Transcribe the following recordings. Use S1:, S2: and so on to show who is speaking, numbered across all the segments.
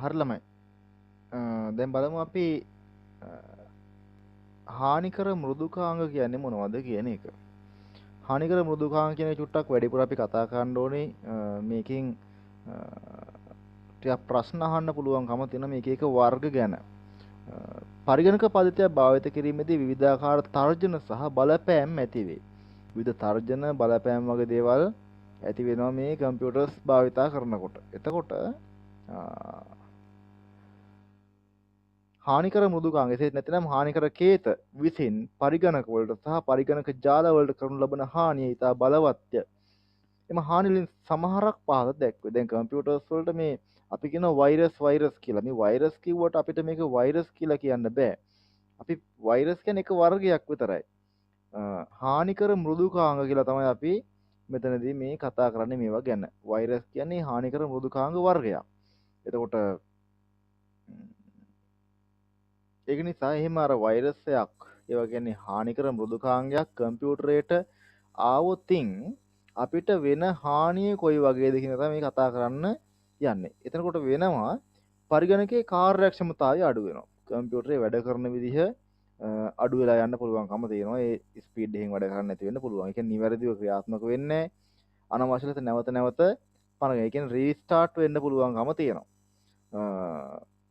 S1: හරි ළමයි. දැන් බලමු අපි අ, හානිකර මෘදුකාංග කියන්නේ මොනවද කියන එක. හානිකර මෘදුකාංග කියන එක චුට්ටක් වැඩිපුර අපි කතා කරන්න ඕනේ. මේකෙන් අ, ටිකක් ප්‍රශ්න අහන්න පුළුවන්කම තියෙන මේක එක වර්ග ගැන. පරිගණක පද්ධතිය භාවිත කිරීමේදී විවිධාකාර තර්ජන සහ බලපෑම් ඇති වේ. විවිධ තර්ජන බලපෑම් වගේ දේවල් ඇති වෙනවා මේ කම්පියුටර්ස් භාවිතා කරනකොට. එතකොට හානිකර මෘදුකාංග එසේත් නැත්නම් හානිකර කේත විසින් පරිගණක වලට සහ පරිගණක ජාල වලට කරනු ලබන හානිය ඉතා බලවත්ය. එම හානි වලින් සමහරක් පහත දැක්වේ. දැන් කම්පියුටර්ස් වලට මේ අපි කියන වෛරස් කියලා. මේ වෛරස් කිව්වට අපිට මේක වෛරස් කියලා කියන්න බෑ. අපි වෛරස් කියන්නේ එක වර්ගයක් විතරයි. හානිකර මෘදුකාංග කියලා තමයි අපි මෙතනදී මේ කතා කරන්නේ මේවා ගැන. වෛරස් කියන්නේ හානිකර මෘදුකාංග වර්ගයක්. එතකොට ඒක නිසා එහෙම අර වෛරස් එකක් ඒ කියන්නේ හානිකර මෘදුකාංගයක් කම්පියුටරේට ආවොතින් අපිට වෙන හානිය කොයි වගේද කියන තමයි මේ කතා කරන්න යන්නේ. එතනකොට වෙනවා පරිගණකයේ කාර්යක්ෂමතාවය අඩු වෙනවා. කම්පියුටරේ වැඩ කරන විදිහ අඩු වෙලා යන්න පුළුවන්කම තියෙනවා. ඒ ස්පීඩ් එකෙන් වැඩ කරන්න නැති වෙන්න පුළුවන්. ඒ කියන්නේ නිවැරදිව ක්‍රියාත්මක වෙන්නේ අනවශ්‍ය ලෙස නැවත නැවත පනග. ඒ කියන්නේ රීස්ටාර්ට් වෙන්න පුළුවන්කම තියෙනවා.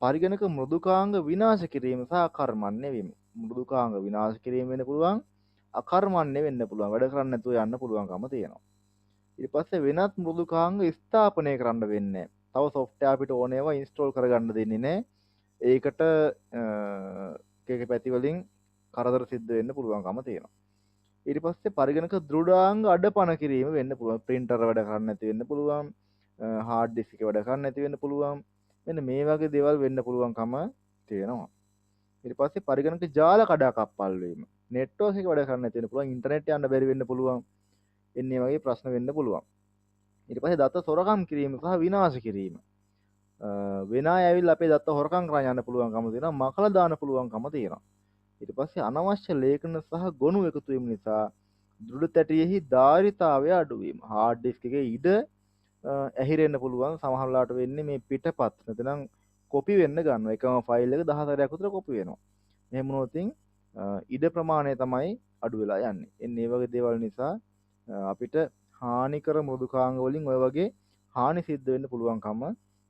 S1: පරිගණක මෘදුකාංග විනාශ කිරීම සහ අකර්මණ්‍ය වීම. මෘදුකාංග විනාශ කිරීම වෙන්න පුළුවන්, අකර්මණ්‍ය වෙන්න පුළුවන්. වැඩ කරන්න නැතුව යන්න පුළුවන්කම තියෙනවා. ඊට පස්සේ වෙනත් මෘදුකාංග ස්ථාපනය කරන්න වෙන්නේ. තව software අපිට ඕන ඒවා install කරගන්න දෙන්නේ නැහැ. ඒකට එක පැති වලින් කරදර සිද්ධ වෙන්න පුළුවන්කම තියෙනවා. ඊට පස්සේ පරිගණක දෘඩාංග අඩපණ කිරීම වෙන්න පුළුවන්. printer වැඩ කරන්න නැති වෙන්න පුළුවන්. hard disk එක වැඩ කරන්න නැති වෙන්න පුළුවන්. මෙන්න මේ වගේ දේවල් වෙන්න පුළුවන්කම තියෙනවා. ඊට පස්සේ පරිගණක ජාල කඩාකප්පල් වීම. network එක වැඩ කරන්න නැති වෙන්න පුළුවන්. ඉන්ටර්නෙට් යන්න බැරි වෙන්න පුළුවන්. එන්නේ වගේ ප්‍රශ්න වෙන්න පුළුවන්. ඊට පස්සේ දත්ත සොරකම් කිරීම සහ විනාශ කිරීම. වෙන අය ඇවිල්ලා අපේ දත්ත හොරකම් කරන් යන්න පුළුවන්කම තියෙනවා. මකලා දාන්න පුළුවන්කම තියෙනවා. ඊට පස්සේ අනවශ්‍ය ලේඛන සහ ගොනු එකතු වීම නිසා දෘಢ තැටියෙහි ධාරිතාවය අඩු වීම. hard disk එකේ ඉඩ ඇහිරෙන්න පුළුවන්. සමහර වෙලාවට වෙන්නේ මේ පිටපත් නැත්නම් කොපි වෙන්න ගන්නවා. එකම ෆයිල් එක 10 සැරයක් විතර කොපි වෙනවා. එහෙම වුණොත් ඉඩ ප්‍රමාණය තමයි අඩු වෙලා යන්නේ. එන්නේ මේ වගේ දේවල් නිසා අපිට හානිකර මෘදුකාංග වලින් ඔය වගේ හානි සිද්ධ වෙන්න පුළුවන්කම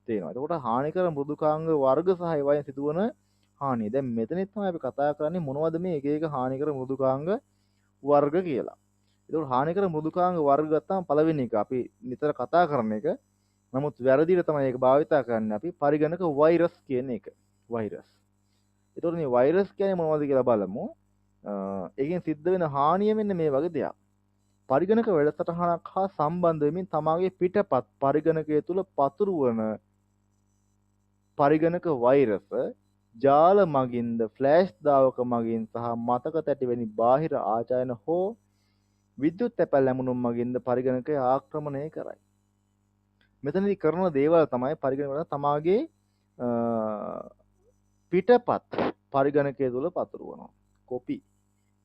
S1: තියෙනවා. එතකොට හානිකර මෘදුකාංග වර්ග සහ ඒවායින් සිදුවන හානිය. දැන් මෙතනෙත් තමයි අපි කතා කරන්නේ මොනවද මේ එක එක හානිකර මෘදුකාංග වර්ග කියලා. එතකොට හානිකර මෘදුකාංග වර්ග ගත්තාම පළවෙනි එක අපි නිතර කතා කරන එක. නමුත් වැරදිට තමයි ඒක භාවිතා කරන්නේ අපි පරිගණක වෛරස් කියන එක. වෛරස්. එතකොට මේ වෛරස් කියන්නේ මොනවද කියලා බලමු. ඒකෙන් සිද්ධ වෙන හානිය මෙන්න මේ වගේ දෙයක්. පරිගණක වැඩසටහනක් හා සම්බන්ධ වෙමින් තමාගේ පිටපත් පරිගණකය තුල පතුරවන පරිගණක වෛරස ජාල මගින්ද ෆ්ලෑෂ් දාවක මගින් සහ මතක තැටි වැනි බාහිර ආචායන හෝ විද්‍යුත් තැපැල් ලැබුණුම් මගින්ද පරිගණකය ආක්‍රමණය කරයි. මෙතනදී කරන දේවල් තමයි පරිගණක තමාගේ පිටපත් පරිගණකය තුල පතුරවනවා. කොපි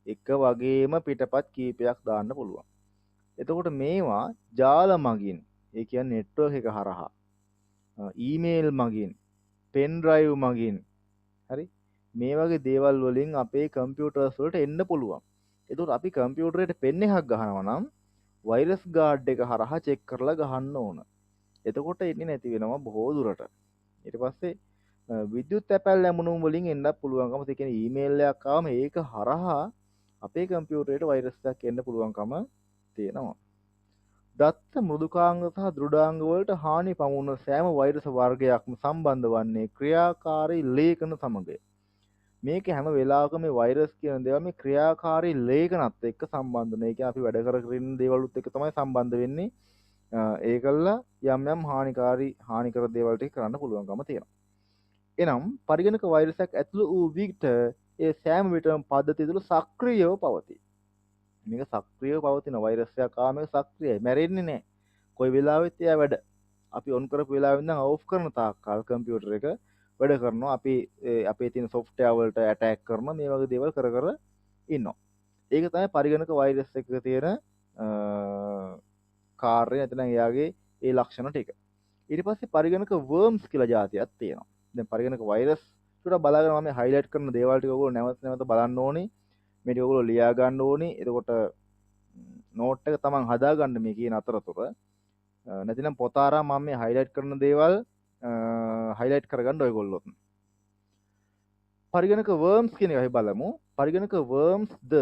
S1: එක වගේම පිටපත් කීපයක් දාන්න පුළුවන්. එතකොට මේවා ජාල මගින් ඒ කියන්නේ නෙට්වර්ක් එක හරහා ඊමේල් මගින් පෙන් ඩ්‍රයිව් මගින් හරි මේ වගේ දේවල් වලින් අපේ කම්පියුටර්ස් වලට එන්න පුළුවන්. එතකොට අපි කම්පියුටරේට පෙන් එකක් ගහනවා නම් වෛරස් ගාඩ් එක හරහා චෙක් කරලා ගහන්න ඕන. එතකොට එන්නේ නැති වෙනවා බොහෝ දුරට. ඊට පස්සේ විද්‍යුත් තැපැල් ලැබුණුම් වලින් එන්නත් පුළුවන්කම තියෙන. ඒ කියන්නේ ඊමේල් එකක් ආවම ඒක හරහා අපේ කම්පියුටරේට වෛරස් එකක් එන්න පුළුවන්කම තියෙනවා. දත්ත මෘදුකාංග සහ දෘඩාංග වලට හානි පමුණුන සෑම වෛරස් වර්ගයක්ම සම්බන්ධ වන්නේ ක්‍රියාකාරී ලේඛන සමගය. මේක හැම වෙලාවකම මේ වෛරස් කියන දේවල් මේ ක්‍රියාකාරී ලේඛනත් එක්ක සම්බන්ධ වෙන. ඒ කියන්නේ අපි වැඩ කරගෙන දේවලුත් එක්ක තමයි සම්බන්ධ වෙන්නේ. ඒකල්ලා යම් යම් හානිකර දේවල් ටික කරන්න පුළුවන්කම තියෙනවා. එනම් පරිගණක වෛරසයක් ඇතුළු වූ විට ඒ සෑම විටම පද්ධතිය තුළ සක්‍රියව පවතී. මේක සක්‍රියව පවතින වෛරස් එකක් ආව මේක සක්‍රියයි. මැරෙන්නේ නැහැ. කොයි වෙලාවෙත් එයා වැඩ. අපි ඔන් කරපු වෙලාවෙ ඉඳන් ඕෆ් කරන තාක්කල් කම්පියුටර් එක වැඩ කරනවා. අපි අපේ තියෙන software වලට attack කරන මේ වගේ දේවල් කර කර ඉන්නවා. ඒක තමයි පරිගණක වෛරස් එකක තියෙන කාර්යය. නැත්නම් එයාගේ ඒ ලක්ෂණ ටික. ඊට පස්සේ පරිගණක worms කියලා જાතියක් තියෙනවා. දැන් පරිගණක වෛරස් ටික බලාගෙන මම highlight කරන දේවල් ටික ඔයගොල්ලෝ නැවත නැවත බලන්න ඕනේ. මේ ටික ඔයගොල්ලෝ ලියා ගන්න ඕනේ. එතකොට නෝට් එක තමන් හදාගන්න මේ කියන අතරතුර. නැතිනම් පොත ආරා මම මේ highlight කරන දේවල් highlight කරගන්න ඔයගොල්ලොත්. පරිගණක worms කියන එක අපි බලමු. පරිගණක worms ද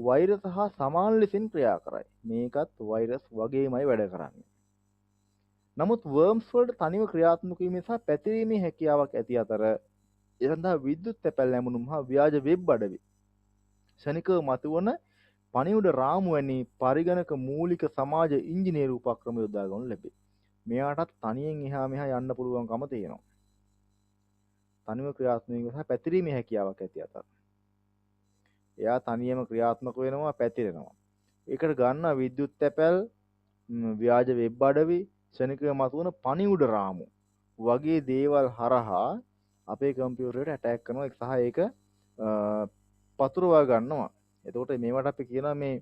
S1: වෛරස් හා සමාන ලෙසින් ක්‍රියා කරයි. මේකත් වෛරස් වගේමයි වැඩ කරන්නේ. නමුත් worms වලට තනිව ක්‍රියාත්මක වීම සහ පැතිරීමේ හැකියාවක් ඇති අතර ඒ සඳහා විද්‍යුත් තැපැල් නැමුණුම් හා ව්‍යාජ වෙබ් අඩවි ශනිකව මතුවන පණිවුඩ රාමු වැනි පරිගණක මූලික සමාජ ඉංජිනේරු උපක්‍රම යොදා ගන්නු ලැබේ. මෙයාටත් තනියෙන් එහා මෙහා යන්න පුළුවන්කම තියෙනවා. තනිව ක්‍රියාත්මක වීම සහ පැතිරීමේ හැකියාවක් ඇති අතර. එයා තනියම ක්‍රියාත්මක වෙනවා පැතිරෙනවා. ඒකට ගන්න විද්‍යුත් තැපැල් ව්‍යාජ වෙබ් අඩවි ශනිකව මතුවන පණිවුඩ රාමු වගේ දේවල් හරහා අපේ කම්පියුටරයට ඇටැක් කරනවා සහ ඒක පතුරවා ගන්නවා. එතකොට මේවට අපි කියනවා මේ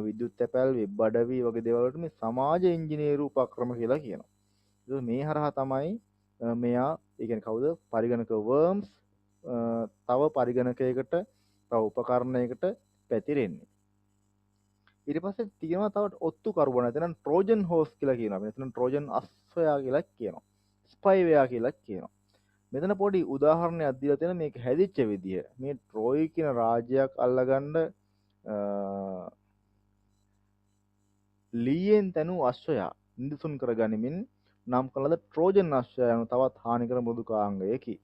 S1: විද්‍යුත් තැපැල් වෙබ් අඩවි වගේ දේවල් වලට මේ සමාජ ඉංජිනේරු උපක්‍රම කියලා කියනවා. ඒක මේ හරහා තමයි මෙයා ඒ කියන්නේ කවුද පරිගණක worms තව පරිගණකයකට තව උපකරණයකට පැතිරෙන්නේ. ඊට පස්සේ තියෙනවා තව ඔත්තු කරුවන. එතන ට්‍රෝජන් හෝස් කියලා කියනවා. මෙතන ට්‍රෝජන් අස්වැයා කියලා කියනවා. ස්පයිවෙයා කියලා කියනවා. මෙතන පොඩි උදාහරණයක් දීලා තියෙන මේක හැදිච්ච විදිය. මේ ට්‍රෝයි කියන රාජ්‍යයක් අල්ලගන්න ලීයෙන් තනු අශ්වයා නිදසුන් කරගනිමින් නම් කළද ට්‍රෝජන් අශ්වයා යන තවත් හානිකර මෘදුකාංගයකි.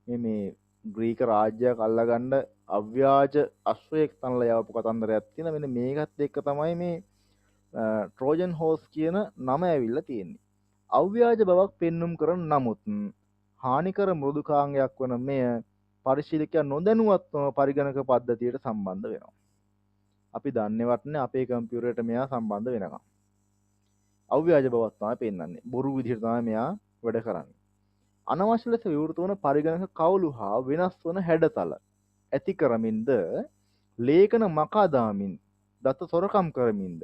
S1: මේ ග්‍රීක රාජ්‍යයක් අල්ලගන්න අව්‍යාජ අශ්වයෙක් තනලා යවපු කතන්දරයක් තියෙන. මෙන්න මේකත් එක්ක තමයි මේ ට්‍රෝජන් හෝස් කියන නම ඇවිල්ලා තියෙන්නේ. අව්‍යාජ බවක් පෙන්눔 කරන නමුත් හානිකර මෘදුකාංගයක් වන මෙය පරිශීලකයා නොදැනුවත්වම පරිගණක පද්ධතියට සම්බන්ධ වෙනවා. අපි දන්නේවත් නැහැ අපේ කම්පියුටරයට මෙයා සම්බන්ධ වෙනවා. අව්‍යාජ බවක් තමයි පෙන්වන්නේ. බොරු විදිහට තමයි මෙයා වැඩ කරන්නේ. අනවශ්‍ය ලෙස විවෘත වන පරිගණක කවුළු හා වෙනස් වන හැඩතල ඇති කරමින්ද ලේඛන මකා දාමින් දත සොරකම් කරමින්ද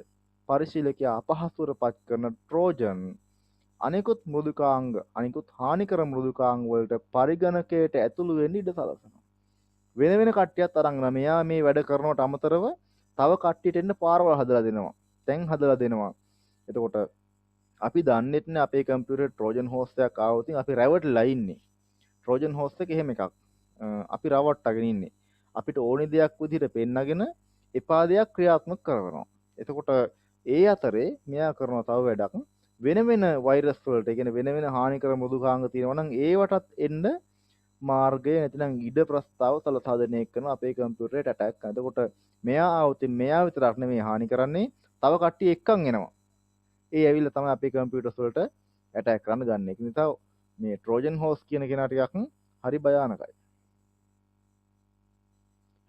S1: පරිශීලකයා අපහසුවට පත් කරන ට්‍රෝජන් අනිකුත් මෘදුකාංග අනිකුත් හානිකර මෘදුකාංග වලට පරිගණකයට ඇතුළු වෙන්න ඉඩ සලසනවා. වෙන වෙන කට්ටියත් අරන් මෙයා මේ වැඩ කරනවට අමතරව තව කට්ටියට එන්න පාරවල් හදලා දෙනවා. තැන් හදලා දෙනවා. එතකොට අපි දන්නෙත් නෑ අපේ කම්පියුටරේ ට්‍රෝජන් හෝස් එකක් ආවොත් අපි රැවටලා ඉන්නේ. ට්‍රෝජන් හෝස් එක එහෙම එකක්. අපි රවට්ටගෙන ඉන්නේ. අපිට ඕනි දෙයක් විදිහට පෙන්නගෙන එපා දෙයක් ක්‍රියාත්මක කරනවා. එතකොට ඒ අතරේ මෙයා කරන තව වැඩක් වෙන වෙන වෛරස් වලට, ඒ කියන්නේ වෙන වෙන හානිකර මෘදුකාංග තියෙනවා නම් ඒවටත් එන්න මාර්ගය නැතිනම් ඉඩ ප්‍රස්තාව සලසා දෙන එක කරන අපේ කම්පියුටරේට ඇටැක් කරනවා. එතකොට මෙයා આવුත් මෙයා විතරක් නෙමෙයි හානි කරන්නේ, තව කට්ටිය එක්කන් එනවා. ඒ ඇවිල්ලා තමයි අපේ කම්පියුටර්ස් වලට ඇටැක් කරන්න ගන්න. ඒක නිසා මේ ට්‍රෝජන් හෝස් කියන කෙනා ටිකක් හරි භයානකයි.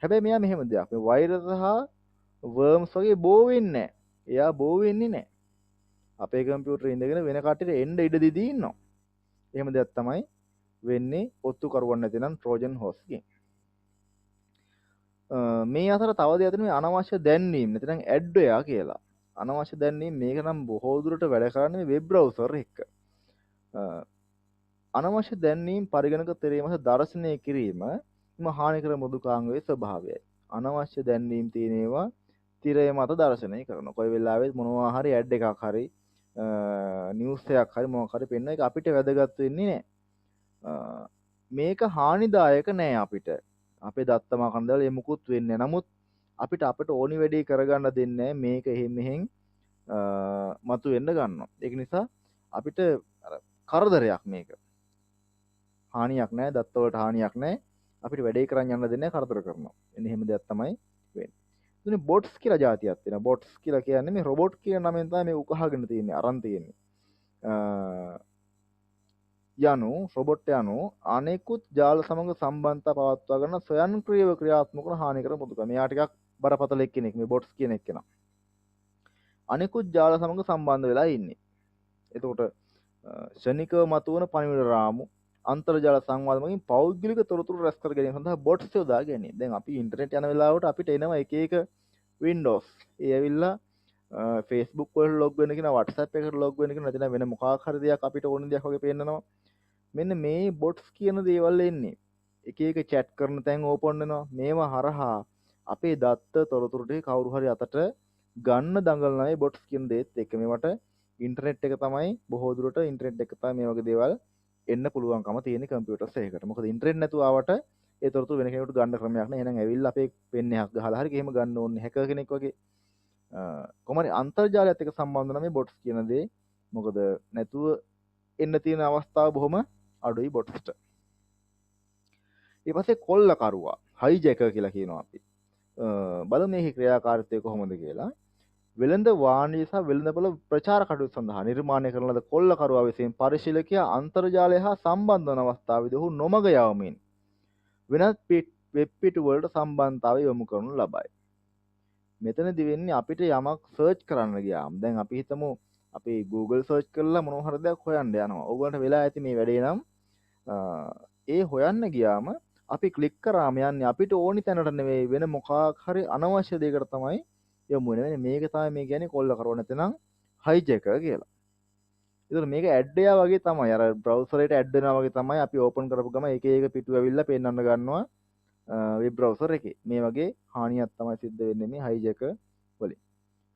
S1: හැබැයි මෙයා මෙහෙම දෙයක්. මේ වෛරස් හා වර්ම්ස් වගේ බෝ වෙන්නේ නැහැ. එයා බෝ වෙන්නේ නැහැ. අපේ කම්පියුටරේ ඉඳගෙන වෙන කට්ටියට එන්න ඉඩ දීදී ඉන්නවා. එහෙම දෙයක් තමයි වෙන්නේ ඔත්තු කරුවන් නැතිනම් ට්‍රෝජන් හෝස්ගෙන්. මේ අතර තව දෙයක් තියෙනවා අනවශ්‍ය දැන්වීම නැතිනම් ඇඩ්වෙයා කියලා. අනවශ්‍ය දැන්වීම මේක නම් බොහෝ දුරට වැඩ කරන්නේ මේ වෙබ් බ්‍රවුසර් එක. අනවශ්‍ය දැන්වීම පරිගණක තෙරීම සහ දර්ශනය කිරීම හානිකර මෘදුකාංගයේ ස්වභාවයයි. අනවශ්‍ය දැන්වීම් තියෙන ඒවා තිරය මත දර්ශනය කරනවා. කොයි වෙලාවෙත් මොනවා හරි ඇඩ් එකක් හරි නිවුස් එකක් හරි මොකක් හරි පෙන්න එක අපිට වැදගත් වෙන්නේ නැහැ. මේක හානිදායක නෑ අපිට. අපේ දත්තමා කන්දවල ඒ මුකුත් වෙන්නේ නැහැ. නමුත් අපිට ඕනි වැඩේ කරගන්න දෙන්නේ මේක එහෙම මතු වෙන්න ගන්නවා. ඒක නිසා අපිට කරදරයක් මේක. හානියක් නැහැ, දත්තවලට හානියක් නැහැ. අපිට වැඩේ කරන් යන්න දෙන්නේ කරදර කරනවා. එන්න එහෙම දෙයක් තමයි වෙන්නේ. ඉතින් බොට්ස් කියලා જાතියක් තියෙනවා. බොට්ස් කියලා කියන්නේ මේ රොබොට් කියන නමෙන් තමයි මේ උකහාගෙන තියෙන්නේ, අරන් තියෙන්නේ. යනු රොබොට් යනු අනෙකුත් ජාල සමග සම්බන්ධතා පවත්වා ගන්න ස්වයංක්‍රීයව ක්‍රියාත්මක කරන හානිකර මෘදුකාංග. මෙයා ටිකක් බරපතල එක්කෙනෙක් මේ බොට්ස් කියන එක්කෙනා. අනෙකුත් ජාල සමග සම්බන්ධ වෙලා ඉන්නේ. එතකොට ශනිකව මතුවන පණිවිඩ රාමු අන්තර්ජාල සංවාද මගින් පෞද්ගලික තොරතුරු රැස් කර ගැනීම සඳහා බොට්ස් යොදා ගැනීම. දැන් අපි ඉන්ටර්නෙට් යන වෙලාවට අපිට එනවා එක එක වින්ඩෝස්. ඒ ඇවිල්ලා Facebook වල ලොග් වෙන්න කියන WhatsApp එකට ලොග් වෙන්න කියන නැත්නම් වෙන මොකක් හරි දෙයක් අපිට ඕන දෙයක් වගේ පේන්නනවා. මෙන්න මේ බොට්ස් කියන දේවල් එන්නේ. එක එක chat කරන තැන් ඕපන් වෙනවා. මේවා හරහා අපේ දත්ත තොරතුරු ටික කවුරු හරි අතට ගන්න දඟලනයි බොට්ස් කියන දේත් එක්ක මේවට ඉන්ටර්නෙට් එක තමයි බොහෝ දුරට ඉන්ටර්නෙට් එක තමයි මේ වගේ දේවල් එන්න පුළුවන්කම තියෙන කම්පියුටර්ස් එකකට. මොකද ඉන්ටර්නෙට් නැතුව ආවට ඒ තොරතුරු වෙන කෙනෙකුට ගන්න ක්‍රමයක් නෑ. එහෙනම් ඇවිල්ලා අපේ පෙන්නයක් ගහලා හරි එහෙම ගන්න ඕනේ හැකර් කෙනෙක් වගේ. කොහමරි අන්තර්ජාලයත් එක්ක සම්බන්ධ නම් මේ බොට්ස් කියන දේ. මොකද නැතුව එන්න තියෙන අවස්ථාව බොහොම අඩුයි බොට්ස්ට. ඊට පස්සේ කොල්ලකරුවා හයිජැකර් කියලා කියනවා අපි. බලමු මේකේ ක්‍රියාකාරීත්වය කොහොමද කියලා. වෙළඳ වාණිජ සහ වෙළඳපොළ ප්‍රචාර කටයුතු සඳහා නිර්මාණය කරන ලද කොල්ලකරුවා විසින් පරිශීලකයා අන්තර්ජාලය හා සම්බන්ධ වන අවස්ථාවේදී ඔහු නොමග යවමින් වෙනත් වෙබ් පිටු වලට සම්බන්ධතාවය යොමු කරනු ලබයි. මෙතනදී වෙන්නේ අපිට යමක් සර්ච් කරන්න ගියාම දැන් අපි හිතමු අපි Google සර්ච් කරලා මොනවා හරි දෙයක් හොයන්න යනවා. ඕගොල්ලන්ට වෙලා ඇති මේ වැඩේ නම් ඒ හොයන්න ගියාම අපි ක්ලික් කරාම යන්නේ අපිට ඕනි තැනට නෙවෙයි වෙන මොකක් හරි අනවශ්‍ය දෙයකට තමයි යොමු වෙන්නේ. මේක තමයි මේ කියන්නේ කොල්ල කරව නැත්නම් hijacker කියලා. ඒතර මේක ඇඩ් එකා වගේ තමයි. අර බ්‍රවුසර් එකට ඇඩ් වෙනවා වගේ තමයි අපි ඕපන් කරපු ගම එක එක පිටු ඇවිල්ලා පෙන්වන්න ගන්නවා වෙබ් බ්‍රවුසර් එකේ. මේ වගේ හානියක් තමයි සිද්ධ වෙන්නේ මේ hijacker වලින්.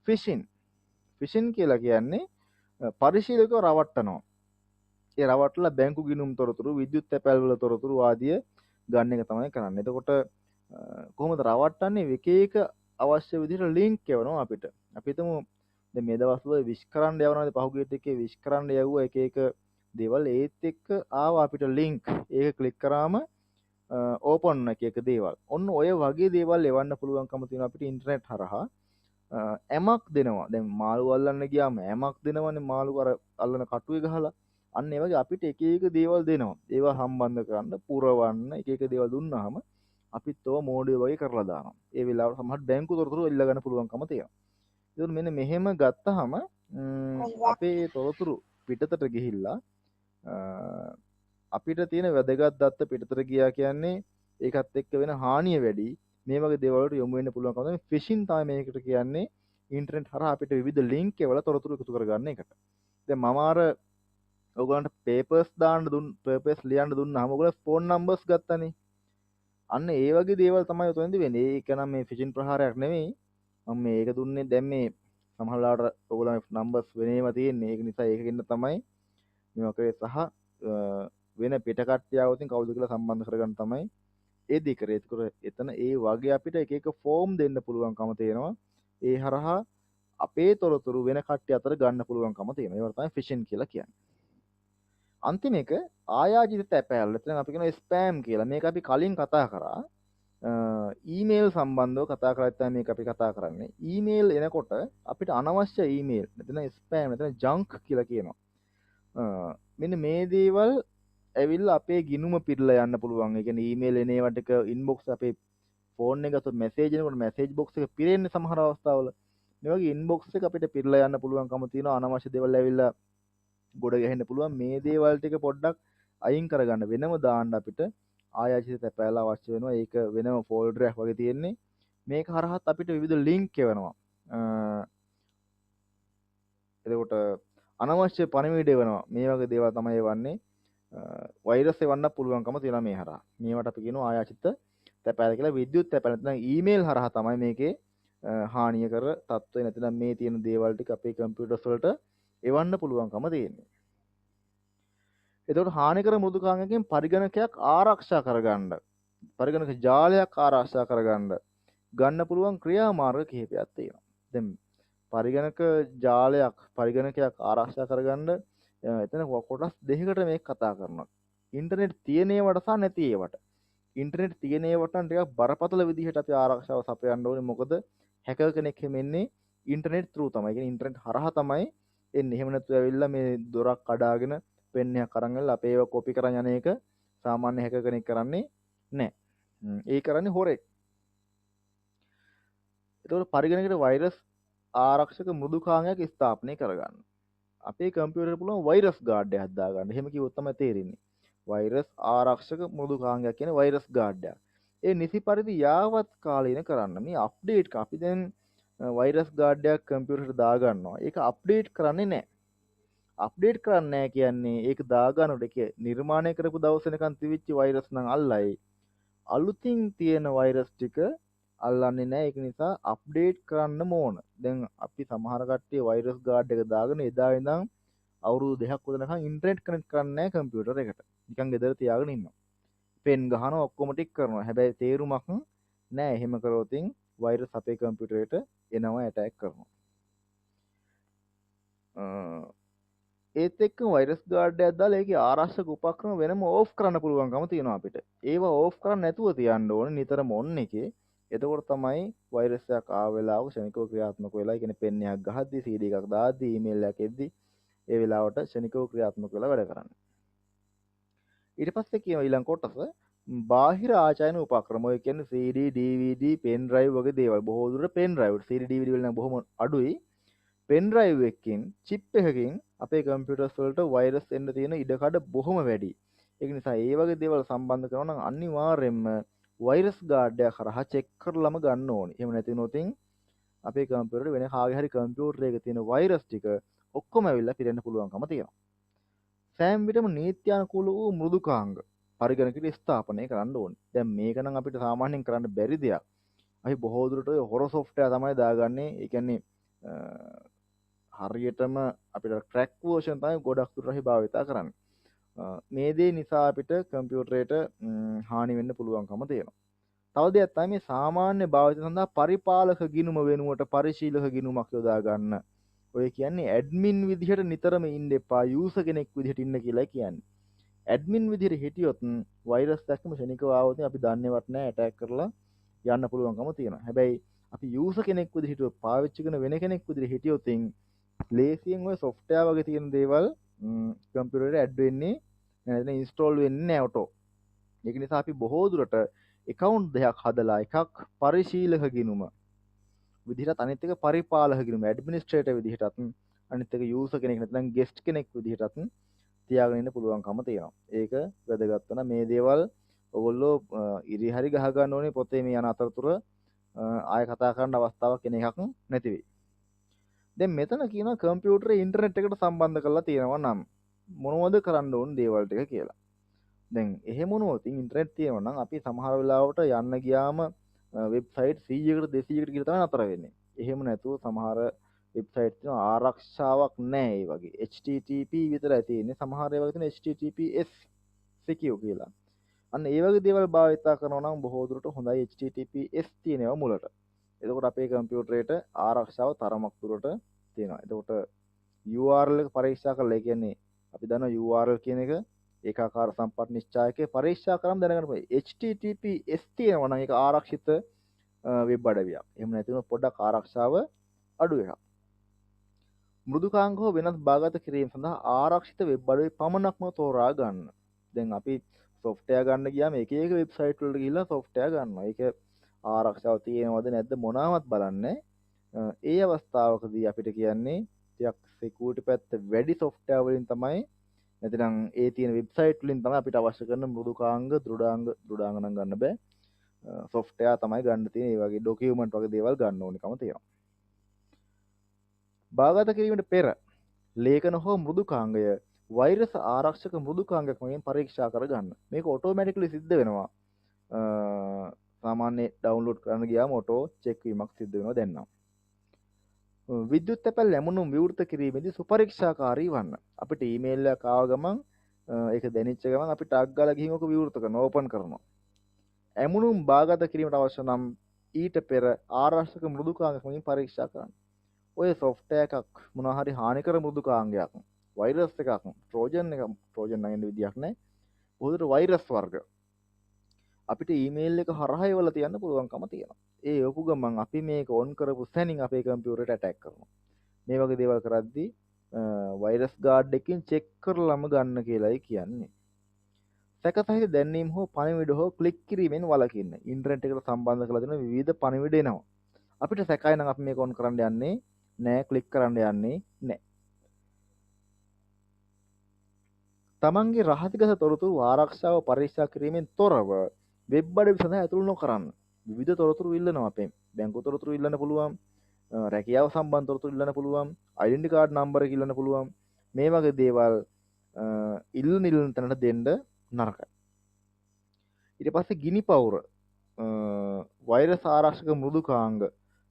S1: ෆිෂින් කියලා කියන්නේ පරිශීලකව රවට්ටනවා. ඒ රවට්ටලා බැංකු ගිණුම් තොරතුරු, විද්‍යුත් තැපැල් වල තොරතුරු ආදිය ගන්න එක තමයි කරන්නේ. එතකොට කොහොමද රවට්ටන්නේ? එක එක අවශ්‍ය විදිහට ලින්ක් එවනවා අපිට. අපි හිතමු දැන් මේ දවස්වල විශ් කරන්න යවනවාද පහුගිය ටිකේ විශ් කරන්න යවුවා එක එක දේවල් ඒත් එක්ක ආවා අපිට ලින්ක්. ඒක ක්ලික් කරාම ඕපන් එක එක දේවල්. ඔන්න ඔය වගේ දේවල් එවන්න පුළුවන්කම තියෙනවා අපිට ඉන්ටර්නෙට් හරහා. ඇමක් දෙනවා. දැන් මාළු අල්ලන්න ගියාම ඇමක් දෙනවනේ මාළු අර අල්ලන කටුවේ ගහලා. අන්න ඒ වගේ අපිට එක එක දේවල් දෙනවා. ඒවා සම්බන්ධ කරන්න, පුරවන්න එක එක දේවල් දුන්නාම අපිත් ඔය මෝඩයෝ වගේ කරලා දානවා. ඒ වෙලාවට සමහර බැංකු තොරතුරු එල්ල ගන්න පුළුවන්කම තියෙනවා. ඒකත් මෙන්න මෙහෙම ගත්තාම අපේ තොරතුරු පිටතට ගිහිල්ලා අපිට තියෙන වැදගත් දත්ත පිටතට ගියා කියන්නේ ඒකත් එක්ක වෙන හානිය වැඩි. මේ වගේ දේවල් වලට යොමු වෙන්න පුළුවන්කම තමයි ෆිෂින් තමයි මේකට කියන්නේ. ඉන්ටර්නෙට් හරහා අපිට විවිධ ලින්ක් වල තොරතුරු එකතු කරගන්න එකට. දැන් මම අර ඔයගොල්ලන්ට පේපර්ස් පේපර්ස් ලියන්න දුන්නාම ඔයගොල්ලෝ ෆෝන් නම්බර්ස් ගත්තනේ. අන්න ඒ වගේ දේවල් තමයි උතෙන්දි වෙන්නේ. ඒක නම් මේ ෆිෂින් ප්‍රහාරයක් නෙමෙයි. මම මේක දුන්නේ දැන් මේ සමහරවිට ඔයගොල්ලන්ගේ නම්බර්ස් වෙනේම තියෙන්නේ. ඒක නිසා ඒකකින් තමයි මේ වගේ සහ වෙන පිට කට්ටිය આવුතින් කවුද කියලා සම්බන්ධ කරගන්න තමයි ඒ දේ කරේ. ඒකර එතන ඒ වගේ අපිට එක එක ෆෝම් දෙන්න පුළුවන්කම තියෙනවා. ඒ හරහා අපේ තොරතුරු වෙන කට්ටිය අතර ගන්න පුළුවන්කම තියෙනවා. ඒවට තමයි ෆිෂින් කියලා කියන්නේ. අන්තිම එක ආයාජිත තැපෑල්. එතන අපි කියනවා ස්පෑම් කියලා. මේක අපි කලින් කතා කරා. ඊමේල් සම්බන්ධව කතා කරලා තමයි මේක අපි කතා කරන්නේ. ඊමේල් එනකොට අපිට අනවශ්‍ය ඊමේල් නැත්නම් ස්පෑම් නැත්නම් ජන්ක් කියලා කියනවා. මෙන්න මේ දේවල් ඇවිල්ලා අපේ ගිණුම පිරලා යන්න පුළුවන්. ඒ කියන්නේ ඊමේල් එන ඒවාට එක ඉන්බොක්ස් අපේ ෆෝන් එක ගත්තොත් මැසේජ් එනකොට මැසේජ් බොක්ස් එක පිරෙන්නේ සමහර අවස්ථාවල. මේ වගේ ඉන්බොක්ස් එක අපිට පිරලා යන්න පුළුවන්කම තියෙනවා. අනවශ්‍ය දේවල් ඇවිල්ලා ගොඩ ගැහෙන්න පුළුවන්. මේ දේවල් ටික පොඩ්ඩක් අයින් කරගන්න වෙනම දාන්න අපිට ආයාචිත තැපෑල අවශ්‍ය වෙනවා. ඒක වෙනම ෆෝල්ඩර් එකක් වගේ තියෙන්නේ. මේක හරහාත් අපිට විවිධ ලින්ක් එවනවා. එතකොට අනවශ්‍ය පණිවිඩ එවනවා. මේ වගේ දේවල් තමයි එවන්නේ. වෛරස් එවන්න පුළුවන්කම තියෙනවා මේ හරහා. මේවට අපි කියනවා ආයාචිත තැපෑල කියලා. විද්‍යුත් තැපෑල නැත්නම් ඊමේල් හරහා තමයි මේකේ හානිය කර තත්ත්වය නැත්නම් මේ තියෙන දේවල් ටික අපේ කම්පියුටර්ස් වලට එවන්න පුළුවන්කම තියෙන්නේ. එතකොට හානිකර මෘදුකාංගයෙන් පරිගණකයක් ආරක්ෂා කරගන්න, පරිගණක ජාලයක් ආරක්ෂා කරගන්න ගන්න පුළුවන් ක්‍රියාමාර්ග කිහිපයක් තියෙනවා. දැන් පරිගණක ජාලයක්, පරිගණකයක් ආරක්ෂා කරගන්න එතන කොටස් දෙකකට මේක කතා කරනවා. ඉන්ටර්නෙට් තියෙන ඒවට සහ නැති ඒවට. ඉන්ටර්නෙට් තියෙන ඒවට නම් ටිකක් බරපතල විදිහට අපි ආරක්ෂාව සපයන්න ඕනේ. මොකද හැකර් කෙනෙක් එන්නේ ඉන්ටර්නෙට් through තමයි. කියන්නේ ඉන්ටර්නෙට් හරහා තමයි එන්නේ. එහෙම නැතුව ඇවිල්ලා මේ දොරක් කඩාගෙන පෙන්නයක් අරන් ගලා අපේ ඒවා කොපි කරන් යන එක සාමාන්‍ය හැකර් කෙනෙක් කරන්නේ නැහැ. ඒ කරන්නේ හොරෙක්. ඒතකොට පරිගණකයට වෛරස් ආරක්ෂක මෘදුකාංගයක් ස්ථාපනය කරගන්න. අපේ කම්පියුටරේ පුළුවන් වෛරස් ගාඩ් එකක් දාගන්න. එහෙම කිව්වොත් තමයි තේරෙන්නේ. වෛරස් ආරක්ෂක මෘදුකාංගයක් කියන්නේ වෛරස් ගාඩ් එකක්. ඒ නිසි පරිදි යාවත් කාලීන කරන්න. මේ අප්ඩේට් අපි දැන් වෛරස් ගාඩ් එකක් කම්පියුටරේට දාගන්නවා. ඒක අප්ඩේට් කරන්නේ නැහැ. අප්ඩේට් කරන්නේ නැහැ කියන්නේ ඒක දාගන්නකොට ඒක නිර්මාණය කරපු දවස් වෙනකන් තිබිච්ච වෛරස් නම් අල්ලයි. අලුතින් තියෙන වෛරස් ටික අල්ලන්නේ නැහැ. ඒක නිසා අප්ඩේට් කරන්න ඕන. දැන් අපි සමහර කට්ටිය වෛරස් ගාඩ් එක දාගෙන එදා ඉඳන් අවුරුදු 2ක් උදනකම් ඉන්ටර්නෙට් කනෙක්ට් කරන්නේ නැහැ කම්පියුටර් එකට. නිකන් ගෙදර තියාගෙන ඉන්නවා. පෙන් ගහනවා ඔක්කොම ටික කරනවා. හැබැයි තේරුමක් නැහැ. එහෙම කරොතින් වෛරස් අපේ කම්පියුටරේට එනවා ඇටැක් කරනවා. ඒත් එක්ක වෛරස් ගාඩ් එකක් දාලා ඒකේ ආරක්ෂක උපක්‍රම වෙනම ඕෆ් කරන්න පුළුවන්කම තියෙනවා අපිට. ඒවා ඕෆ් කරන්න නැතුව තියන්න ඕනේ නිතරම ඔන් එකේ. එතකොට තමයි වෛරස් එකක් ආව වෙලාවක ක්ෂණිකව ක්‍රියාත්මක වෙලා, ඒ කියන්නේ පෙන් එකක් ගහද්දි, CD එකක් දාද්දි, ඊමේල් එකක් එද්දි ඒ වෙලාවට ක්ෂණිකව ක්‍රියාත්මක වෙලා වැඩ කරන්නේ. ඊට පස්සේ කියනවා ඊළඟ කොටස බාහිර ආචායන උපක්‍රම. ඔය කියන්නේ CD, DVD, pen drive වගේ දේවල්. බොහෝ දුරට pen drive, CD, DVD වල නම් බොහොම අඩුයි. pen drive එකකින්, chip එකකින් අපේ කම්පියුටර්ස් වලට වෛරස් එන්න තියෙන ඉඩකඩ බොහොම වැඩි. ඒක නිසා ඒ වගේ දේවල් සම්බන්ධ කරනවා නම් අනිවාර්යයෙන්ම වෛරස් ගාඩ් එක කරහා චෙක් කරලම ගන්න ඕනේ. එහෙම නැති වුණොත් අපේ කම්පියුටරේ වෙන කාගේ හරි කම්පියුටරයක තියෙන වෛරස් ටික ඔක්කොම ඇවිල්ලා පිරෙන්න පුළුවන්කම තියෙනවා. සෑම විටම නීත්‍යානුකූල වූ මෘදුකාංග පරිගණකයට ස්ථාපනය කරන්න ඕනේ. දැන් මේක නම් අපිට සාමාන්‍යයෙන් කරන්න බැරි දෙයක්. අපි බොහෝ දුරට ඔය හොර සොෆ්ට්වෙයාර් තමයි දාගන්නේ. ඒ කියන්නේ හරියටම අපිට ක්‍රැක් වර්ෂන් තමයි ගොඩක් දුරට අපි භාවිතා කරන්නේ. මේ දේ නිසා අපිට කම්පියුටරේට හානි වෙන්න පුළුවන්කම තියෙනවා. තව දෙයක් තමයි මේ සාමාන්‍ය භාවිතය සඳහා පරිපාලක ගිණුම වෙනුවට පරිශීලක ගිණුමක් යොදා ගන්න. ඔය කියන්නේ ඇඩ්මින් විදිහට නිතරම ඉන්න එපා, යූසර් කෙනෙක් විදිහට ඉන්න කියලා කියන්නේ. ඇඩ්මින් විදිහට හිටියොත් වෛරස් දැක්කම ශනිකව ආවොත් අපි දන්නේවත් නැහැ, ඇටැක් කරලා යන්න පුළුවන්කම තියෙනවා. හැබැයි අපි යූසර් කෙනෙක් විදිහට හිටියොත්, පාවිච්චි කරන වෙන කෙනෙක් විදිහට හිටියොත් ලේසියෙන් ඔය සොෆ්ට්වෙයාර් වගේ තියෙන දේවල් කම්පියුටරේට ඇඩ් වෙන්නේ නැත්නම් ඉන්ස්ටෝල් වෙන්නේ නැහැ ඔටෝ. ඒක නිසා අපි බොහෝ දුරට account දෙකක් හදලා එකක් පරිශීලක ගිණුම විදිහට අනිත් එක පරිපාලක ගිණුම ඇඩ්මිනිස්ට්‍රේටර් විදිහටත් අනිත් එක යූසර් කෙනෙක් නැත්නම් ගෙස්ට් කෙනෙක් විදිහටත් තියාගෙන ඉන්න පුළුවන්කම තියෙනවා. ඒක වැදගත් වෙන මේ දේවල් ඔයගොල්ලෝ ඉරි හරි ගහ ගන්න ඕනේ පොතේ මේ යන අතරතුර ආය කතා කරන්න අවස්ථාවක් කෙන එකක් නැති වෙයි. දැන් මෙතන කියනවා කම්පියුටරේ ඉන්ටර්නෙට් එකට සම්බන්ධ කරලා තියෙනවා නම් මොනවද කරන්න ඕන දේවල් ටික කියලා. දැන් එහෙම වුණොත් ඉන්ටර්නෙට් තියෙනවා නම් අපි සමහර වෙලාවට යන්න ගියාම වෙබ්සයිට් 100කට 200කට කියලා තමයි නතර වෙන්නේ. එහෙම නැතුව සමහර වෙබ්සයිට් තියෙනවා ආරක්ෂාවක් නැහැ. ඒ වගේ HTTP විතරයි තියෙන්නේ. සමහර ඒවා තියෙන HTTPS secure කියලා. අන්න ඒ වගේ දේවල් භාවිතා කරනවා නම් බොහෝ දුරට හොඳයි HTTPS තියෙනවා මුලට. එතකොට අපේ කම්පියුටරේට ආරක්ෂාව තරමක් දුරට තියෙනවා. එතකොට URL එක පරීක්ෂා කරලා, ඒ කියන්නේ අපි දන්නවා URL කියන එක ඒකාකාර සම්පත් නිශ්චායකයේ පරීක්ෂා කරාම දැනගන්න පුළුවන්. HTTPS තියෙනවා නම් ඒක ආරක්ෂිත වෙබ් අඩවියක්. එහෙම නැති වුණොත් පොඩ්ඩක් ආරක්ෂාව අඩු එකක්. මෘදුකාංග හෝ වෙනත් භාගත කිරීම සඳහා ආරක්ෂිත වෙබ් අඩවි පමණක්ම තෝරා ගන්න. දැන් අපි සොෆ්ට්වෙයාර් ගන්න ගියාම එක එක වෙබ්සයිට් වලට ගිහිල්ලා සොෆ්ට්වෙයාර් ගන්නවා. ඒක ආරක්ෂාව තියෙනවද නැද්ද මොනවත් බලන්නේ. ඒ අවස්ථාවකදී අපිට කියන්නේ ටිකක් සිකියුරිටි පැත්ත වැඩි සොෆ්ට්වෙයාර් වලින් තමයි, නැත්නම් ඒ තියෙන වෙබ්සයිට් වලින් තමයි අපිට අවශ්‍ය කරන මෘදුකාංග දෘඩාංග නම් ගන්න බෑ. සොෆ්ට්වෙයාර් තමයි ගන්න තියෙන්නේ. ඒ වගේ ඩොකියුමන්ට් වගේ දේවල් ගන්න ඕනිකම තියෙනවා. භාගත කිරීමට පෙර ලේඛන හෝ මෘදුකාංගය වෛරස් ආරක්ෂක මෘදුකාංගයක් වශයෙන් පරීක්ෂා කරගන්න. මේක ඔටෝමැටිකලි සිද්ධ වෙනවා. සාමාන්‍ය ඩවුන්ලෝඩ් කරන්න ගියාම ඔටෝ චෙක් වීමක් සිද්ධ වෙනවා දැන් නම්. විද්‍යුත් තැපැල් ලැබුණුම් විවෘත කිරීමේදී සුපරීක්ෂාකාරී වන්න. අපිට ඊමේල් එකක් ආව ගමන් ඒක දැනෙච්ච ගමන් අපි ටැග් ගාලා ගිහින් ඔක විවෘත කරනවා, ඕපන් කරනවා. ඇමුණුම් භාගත කිරීමට අවශ්‍ය නම් ඊට පෙර ආරක්ෂක මෘදුකාංගයක් වලින් පරීක්ෂා කරන්න. ඔය සොෆ්ට්වෙයාර් එකක් මොනවා හරි හානිකර මෘදුකාංගයක්, වෛරස් එකක්, ට්‍රෝජන් නම් එන්න විදියක් නැහැ. පොදුට වෛරස් වර්ග අපිට ඊමේල් එක හරහා ඒවල තියන්න පුළුවන්කම තියෙනවා. ඒ යොපු ගමන් අපි මේක ඔන් කරපු සැනින් අපේ කම්පියුටරේට ඇටැක් කරනවා. මේ වගේ දේවල් කරද්දී වෛරස් ගාඩ් එකකින් චෙක් කරලම ගන්න කියලායි කියන්නේ. සැකසහිත දැන්වීම හෝ පණිවිඩ හෝ ක්ලික් කිරීමෙන් වළකින්න. ඉන්ටර්නෙට් එකට සම්බන්ධ කරලා තියෙන විවිධ පණිවිඩ එනවා. අපිට සැකයි නම් අපි මේක ඔන් කරන්න යන්නේ නෑ, ක්ලික් කරන්න යන්නේ නෑ. තමන්ගේ රහසිගත තොරතුරු ආරක්ෂාව පරීක්ෂා කිරීමෙන් තොරව වෙබ් අඩවි සඳහා ඇතුළු නොකරන්න. විවිධ තොරතුරු ඉල්ලනවා අපෙන්. බැංකු තොරතුරු ඉල්ලන්න පුළුවන්, රැකියාව සම්බන්ධ තොරතුරු ඉල්ලන්න පුළුවන්, ඩෙන්ටි කාඩ් නම්බර එක ඉල්ලන්න පුළුවන්. මේ වගේ දේවල් ඉල්ලන තැනට දෙන්න නරකයි. ඊට පස්සේ ගිනි පවුර, වෛරස් ආරක්ෂක මෘදුකාංග,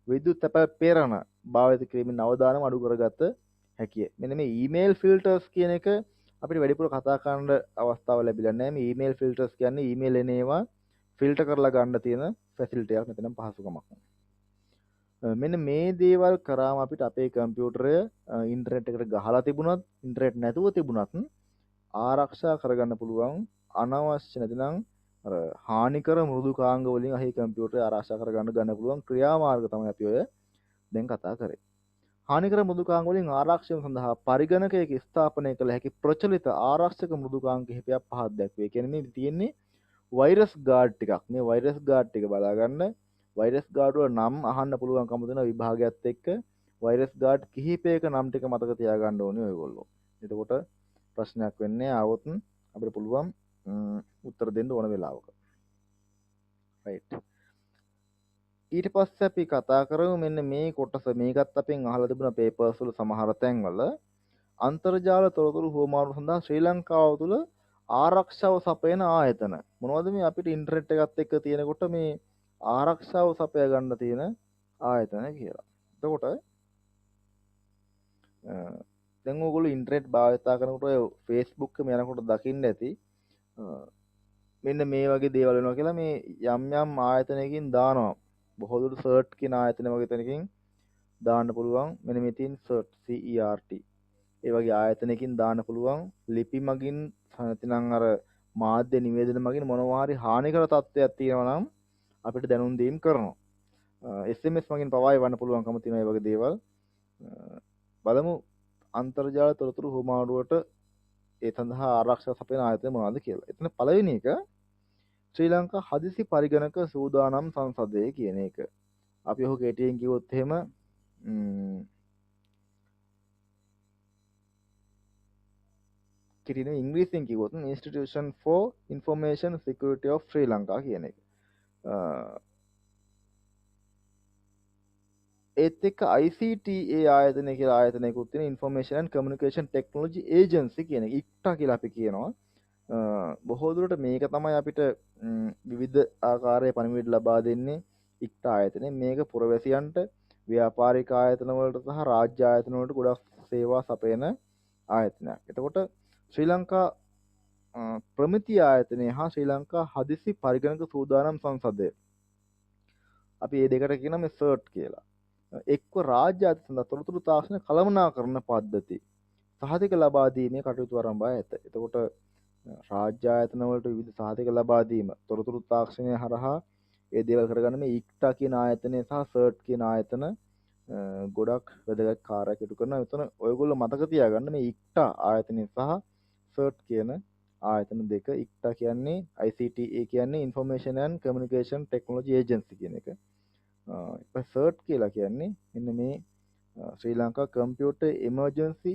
S1: විද්‍යුත් තැපැල් පේරණ භාවිත කිරීමෙන් අවදානම අඩු කරගත හැකිය. මෙන්න මේ ඊමේල් ෆිල්ටර්ස් කියන එක අපිට වැඩිපුර කතා කරන්න අවස්ථාව ලැබිලා නැහැ. මේ ඊමේල් ෆිල්ටර්ස් කියන්නේ ඊමේල් එන ඒවා ෆිල්ටර් කරලා ගන්න තියෙන ෆැසිලිටි එකක්, නැත්නම් පහසුකමක්. මෙන්න මේ දේවල් කරාම අපිට අපේ කම්පියුටරය ඉන්ටර්නෙට් එකට ගහලා තිබුණත්, ඉන්ටර්නෙට් නැතුව තිබුණත් ආරක්ෂා කරගන්න පුළුවන්. අනවශ්‍ය නැතිනම් අර හානිකර මෘදුකාංග වලින් අපේ කම්පියුටරය ආරක්ෂා කරගන්න පුළුවන් ක්‍රියාමාර්ග තමයි අපි ඔය දැන් කතා කරේ. හානිකර මෘදුකාංග වලින් ආරක්ෂණ සඳහා පරිගණකයක ස්ථාපනය කළ හැකි ප්‍රචලිත ආරක්ෂක මෘදුකාංග කිහිපයක් පහක් දැක්වේ. කියන්නේ මේ තියෙන්නේ වෛරස් ගාඩ් ටිකක්. මේ වෛරස් ගාඩ් ටික බලා ගන්න. වෛරස් ගාඩ් වල නම් අහන්න පුළුවන්කම දෙන විභාගයත් එක්ක වෛරස් ගාඩ් කිහිපයක නම් ටික මතක තියාගන්න ඕනේ ඔයගොල්ලෝ. එතකොට ප්‍රශ්නයක් වෙන්නේ આવොත් අපිට පුළුවන් උත්තර දෙන්න ඕන වෙලාවක. රයිට්. ඊට පස්සේ අපි කතා කරමු මෙන්න මේ කොටස. මේකත් අපෙන් අහලා තිබුණා පේපර්ස් වල සමහර තැන්වල අන්තර්ජාල තොරතුරු හුවමාරු සඳහා ශ්‍රී ලංකාව තුළ ආරක්ෂාව සපයන ආයතන. මොනවද මේ අපිට ඉන්ටර්නෙට් එකත් එක්ක තියෙනකොට මේ ආරක්ෂාව සපය ගන්න තියෙන ආයතන කියලා. එතකොට දැන් ඕගොල්ලෝ ඉන්ටර්නෙට් භාවිතා කරනකොට ඔය Facebook එකම යනකොට දකින්න ඇති මෙන්න මේ වගේ දේවල් වෙනවා කියලා මේ යම් යම් ආයතනයකින් දානවා. බොහෝ දුරට සර්ට් කියන ආයතන වගේ තැනකින් දාන්න පුළුවන්. මෙන්න මේ තියෙන සර්ට් CERT. ඒ වගේ ආයතනයකින් දාන්න පුළුවන්. ලිපි මගින් නැතිනම් අර මාධ්‍ය නිවේදන මගින් මොනවා හරි හානිකර තත්ත්වයක් තියෙනවා නම් අපිට දැනුම් දීම් කරනවා. SMS මගින් පවා එවන්න පුළුවන්කම තියෙන ඒ වගේ දේවල්. බලමු අන්තර්ජාල තොරතුරු හුවමාරුවට ඒ සඳහා ආරක්ෂා සපයන ආයතන මොනවද කියලා. එතන පළවෙනි එක ශ්‍රී ලංකා හදිසි පරිගණක සූදානම් සංසදය කියන එක. අපි ඔහු කෙටියෙන් කිව්වොත් එහෙම කිරින ඉංග්‍රීසියෙන් කිව්වොත් Institution for Information Security of Sri Lanka කියන එක. ඒත් එක්ක ICTA ආයතනය කියලා ආයතනයකුත් තියෙන Information and Communication Technology Agency කියන එක. ICTA කියලා අපි කියනවා. බොහෝ දුරට මේක තමයි අපිට විවිධ ආකාරයේ පණිවිඩ ලබා දෙන්නේ ICTA ආයතනය. මේක පුරවැසියන්ට ව්‍යාපාරික ආයතන වලට සහ රාජ්‍ය ආයතන වලට ගොඩක් සේවා සපයන ආයතනයක්. එතකොට ශ්‍රී ලංකා ප්‍රමිති ආයතනය හා ශ්‍රී ලංකා හදිසි පරිගණක සූදානම් සංසදය. අපි මේ දෙකට කියන මේ සර්ට් කියලා. එක්ව රාජ්‍ය ආයතන තොරතුරු තාක්ෂණ කළමනාකරණ පද්ධති සහතික ලබා දීමේ කටයුතු ආරම්භය ඇත. එතකොට රාජ්‍ය ආයතන වලට විවිධ සහතික ලබා දීම තොරතුරු තාක්ෂණය හරහා ඒ දේවල් කරගන්න මේ ICTA කියන ආයතනය සහ සර්ට් කියන ආයතන ගොඩක් වැදගත් කාර්යයක් ඉටු කරනවා. එතන ඔයගොල්ලෝ මතක තියාගන්න මේ ICTA ආයතනය සහ සර්ට් කියන ආයතන දෙක. ICTA කියන්නේ ICTA කියන්නේ Information and Communication Technology Agency කියන එක. සර්ට් කියලා කියන්නේ මෙන්න මේ ශ්‍රී ලංකා කම්පියුටර් එමර්ජන්සි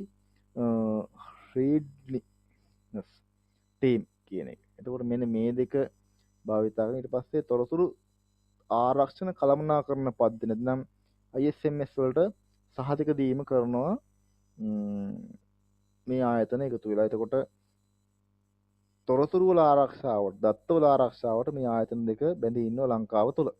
S1: රීඩ්නස් ටීම් කියන එක. එතකොට මෙන්න මේ දෙක භාවිතා කරන ඊට පස්සේ තොරතුරු ආරක්ෂණ කළමනාකරණ පද්ධතිය නැත්නම් ISMS වලට සහතික දීම කරනවා මේ ආයතන එකතු වෙලා. එතකොට තොරතුරු වල ආරක්ෂාවට, දත්ත වල ආරක්ෂාවට මේ ආයතන දෙක බැඳී ඉන්නවා ලංකාව තුළ.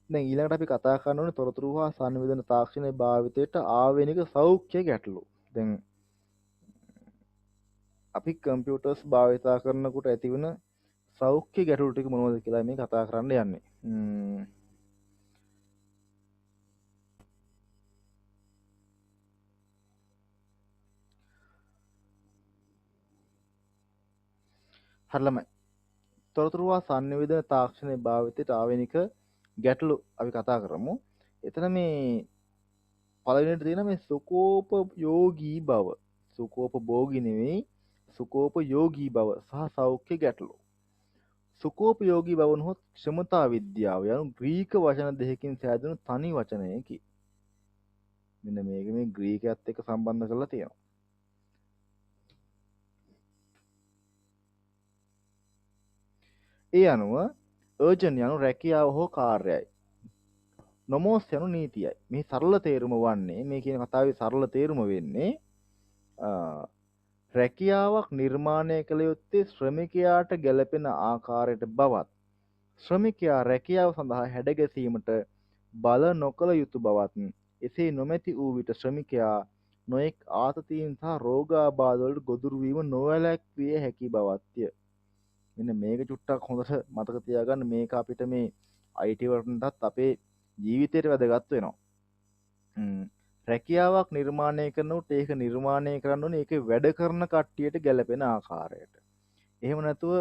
S1: දැන් ඊළඟට අපි කතා කරන්න ඕනේ තොරතුරු හා සංවේදන තාක්ෂණයේ භාවිතයට ආවේනික සෞඛ්‍ය ගැටලු. දැන් අපි කම්පියුටර්ස් භාවිතා කරනකොට ඇතිවන සෞඛ්‍ය ගැටලු ටික මොනවද කියලා මේ කතා කරන්න යන්නේ. හරියම තොරතුරු හා සංවේදන තාක්ෂණයේ භාවිතයට ආවේනික ගැටලු අපි කතා කරමු. එතන මේ පළවෙනිට තියෙන මේ සුකෝපයෝගී බව. සුකෝපභෝගී නෙවෙයි, සුකෝපයෝගී බව සහ සෞඛ්‍ය ගැටලු. සුකෝපයෝගී බව නොහොත් ක්ෂමතා විද්‍යාව යනු ග්‍රීක වචන දෙකකින් සෑදුණු තනි වචනයකි. මෙන්න මේක මේ ග්‍රීකයත් එක්ක සම්බන්ධ කරලා තියෙනවා. ඒ අනුව urgent යනු රැකියාව හෝ කාර්යයි. නොමෝස් යනු නීතියයි. මේ සරල තේරුම වන්නේ මේ කියන කතාවේ සරල තේරුම වෙන්නේ රැකියාවක් නිර්මාණය කළ යුත්තේ ශ්‍රමිකයාට ගැළපෙන ආකාරයට බවත් ශ්‍රමිකයා රැකියාව සඳහා හැඩගැසීමට බල නොකළ යුතු බවත් එසේ නොමැති වූ විට ශ්‍රමිකයා නොයෙක් ආතතීන් සහ රෝගාබාධ වලට ගොදුරු වීම නොවැළැක්විය හැකි බවත්ය. මෙන්න මේක චුට්ටක් හොඳට මතක තියාගන්න. මේක අපිට මේ IT වලටත් අපේ ජීවිතේට වැදගත් වෙනවා. රැකියාවක් නිර්මාණය කරනකොට ඒක නිර්මාණය කරන්න ඕනේ ඒකේ වැඩ කරන කට්ටියට ගැළපෙන ආකාරයට. එහෙම නැතුව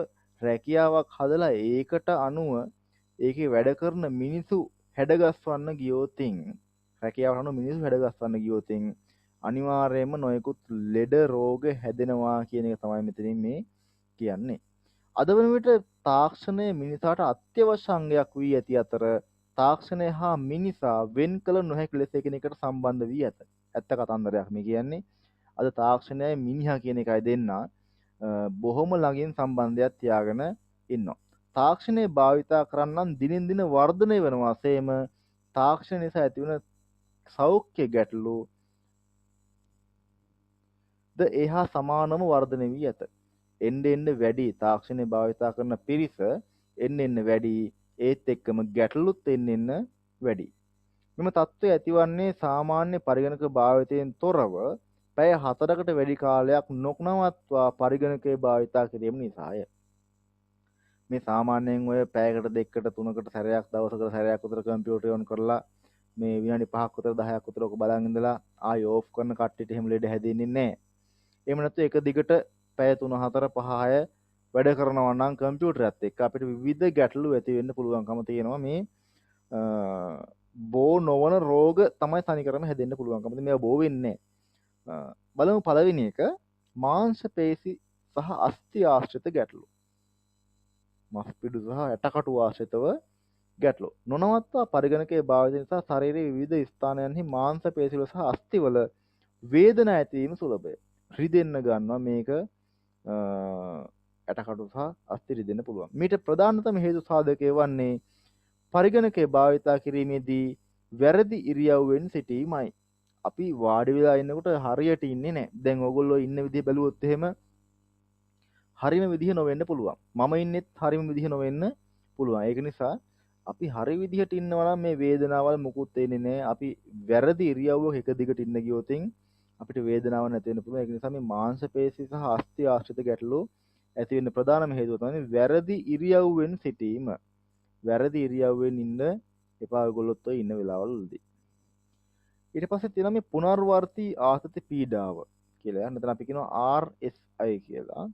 S1: රැකියාවක් හදලා ඒකට අනුව ඒකේ වැඩ කරන මිනිසු හැඩගස්වන්න ගියොතින් රැකියාවට අනුව මිනිසු හැඩගස්වන්න ගියොතින් අනිවාර්යයෙන්ම නොයෙකුත් ලෙඩ රෝග හැදෙනවා කියන එක තමයි මෙතනින් මේ කියන්නේ. අද වන විට තාක්ෂණය මිනිසාට අත්‍යවශ්‍ය අංගයක් වී ඇති අතර තාක්ෂණය හා මිනිසා වෙන් කළ නොහැකි ලෙස එකිනෙකට සම්බන්ධ වී ඇත. ඇත්ත කතන්දරයක් මේ කියන්නේ. අද තාක්ෂණයයි මිනිහා කියන එකයි දෙන්නා බොහොම ළඟින් සම්බන්ධයක් තියාගෙන ඉන්නවා. තාක්ෂණය භාවිතා කරන්නන් දිනෙන් දින වර්ධනය වෙනවා. සේම තාක්ෂණ නිසා ඇතිවන සෞඛ්‍ය ගැටලු ද එහා සමානම වර්ධනය වී ඇත. එන්න එන්න වැඩි තාක්ෂණය භාවිතා කරන පිරිස එන්න වැඩි ඒත් එක්කම ගැටලුත් එන්න වැඩි. මෙම තත්ත්වය ඇතිවන්නේ සාමාන්‍ය පරිගණක භාවිතයෙන් තොරව පැය 4කට වැඩි කාලයක් නොනවත්වා පරිගණකයේ භාවිතා කිරීම නිසාය. මේ සාමාන්‍යයෙන් ඔය පැයකට දෙකකට තුනකට සැරයක් දවසකට සැරයක් විතර කම්පියුටර් ඔන් කරලා මේ විනාඩි 5ක් විතර 10ක් විතර ඔක බලන් ඉඳලා ආයෙ ඕෆ් කරන කට්ටියට එහෙම ලෙඩ හැදෙන්නේ නැහැ. එහෙම නැත්නම් එක දිගට පැය 3 4 5 6 වැඩ කරනවා නම් කම්පියුටරයත් එක්ක අපිට විවිධ ගැටලු ඇති වෙන්න පුළුවන්කම තියෙනවා. මේ බෝ නොවන රෝග තමයි තනිකරම හැදෙන්න පුළුවන්කම තියෙනවා. මේවා බෝ වෙන්නේ නැහැ. බලමු පළවෙනි එක මාංශ පේශි සහ අස්ථි ආශ්‍රිත ගැටලු. මස් පිඩු සහ ඇටකටු ආශ්‍රිතව ගැටලු. නොනවත්වා පරිගණකයේ භාවිතය නිසා ශරීරයේ විවිධ ස්ථානයන්හි මාංශ පේශිවල සහ අස්ථිවල වේදනා ඇතිවීම සුලභය. රිදෙන්න ගන්නවා මේක ඇටකටු සහ අස්ථි රිදෙන්න පුළුවන්. මීට ප්‍රධානතම හේතු සාධකය වන්නේ පරිගණකයේ භාවිතා කිරීමේදී වැරදි ඉරියව්වෙන් සිටීමයි. අපි වාඩි වෙලා ඉන්නකොට හරියට ඉන්නේ නැහැ. දැන් ඕගොල්ලෝ ඉන්න විදිහ බැලුවොත් එහෙම හරිම විදිහ නොවෙන්න පුළුවන්. මම ඉන්නෙත් හරිම විදිහ නොවෙන්න පුළුවන්. ඒක නිසා අපි හරි විදිහට ඉන්නවා නම් මේ වේදනාවල් මුකුත් එන්නේ නැහැ. අපි වැරදි ඉරියව්වක එක දිගට ඉන්න ගියොතින් අපිට වේදනාවක් නැති වෙන්න පුළුවන්. ඒක නිසා මේ මාංශ පේශි සහ අස්ථි ආශ්‍රිත ගැටලු ඇති වෙන්න ප්‍රධානම හේතුව තමයි වැරදි ඉරියව්වෙන් සිටීම. වැරදි ඉරියව්වෙන් ඉන්න එපා ඔයගොල්ලොත් ඔය ඉන්න වෙලාවවලදී. ඊට පස්සේ තියෙනවා මේ පුනර්වර්තී ආතති පීඩාව කියලා. නැත්නම් අපි කියනවා RSI කියලා.